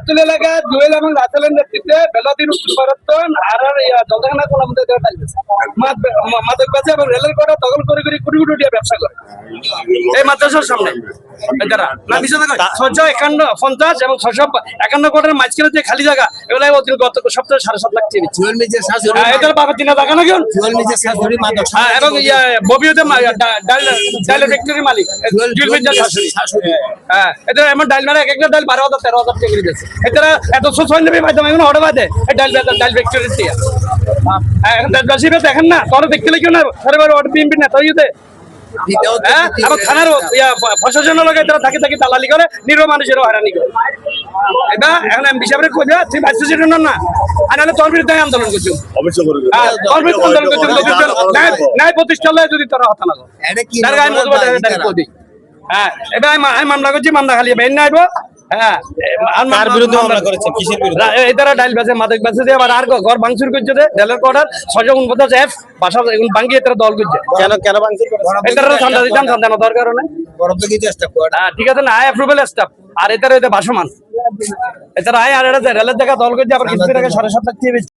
গাবতুল এলাকা জুয়েল এবং রাসেলের নেতৃত্বে বেলাদিন উত্তর ভারতন আর জলদাখানা কলামতে মাদক বেচে এবং রেলের কটা দখল করে কোটি কোটি টাকা ব্যবসা করে এই মাদ্রাসার সামনে। না বিষয় 651 এবং 651 কোটির মাঝখানে যে খালি জায়গা এগুলো গত সপ্তাহে 7.5 লাখ টাকা জুয়েল মির্জার শাশুড়ি এদের বাবা তিনা টাকা না কেন জুয়েল মির্জার শাশুড়ি মাদক এবং ববিওতে ডাইল ফ্যাক্টরি মালিক জুয়েল মির্জার শাশুড়ি। হ্যাঁ এদের এমন ডাইল মারা এক একটা ডাইল 12,000 13,000 টাকা করে দিচ্ছে। এরা এত সোশ্যাল নেবে মাধ্যমে এখন অর্ডার বাদে ডাইল ফ্যাক্টরি দিয়ে এখন দেশবাসী দেখেন না তোরা দেখতে কেউ না অর্ডার বিএনপি নেতা হইতে আমার থানার প্রশাসনের লোক তারা থাকি থাকি দালালি করে নিরীহ মানুষেরও হয়রানি করে। এটা এখন এমপি সাহেবের কই দেওয়া তুই ভাইস প্রেসিডেন্ট না আর নাহলে তোর বিরুদ্ধে আন্দোলন করছো তোর বিরুদ্ধে আন্দোলন করছো ন্যায় প্রতিষ্ঠা লয় যদি তোরা হতা না তার গায়ে মজবুত হ্যাঁ এবার আমি মামলা করছি মামলা খালি বেন নাইব। হ্যাঁ কার বিরুদ্ধে মামলা করেছেন কিসের বিরুদ্ধে এটারা ডাইল বেচে মাদক বেচে দিয়ে আবার আর ঘর ভাঙচুর করছে রেলের কোয়ার্টার 649 এফ বাসা ভাঙিয়ে তারা দল করছে কেন ভাঙচুর এটারা ঠান্ডা দিতাম ঠান্ডা দরকার নেই হ্যাঁ ঠিক আছে না আই অ্যাপ্রুভাল স্টাফ আর এটারা এটা ভাসমান এটারা আয় আর এটা রেলের জায়গা দল করছে আবার কিস্তি টাকা 7.5 লাখ টাকা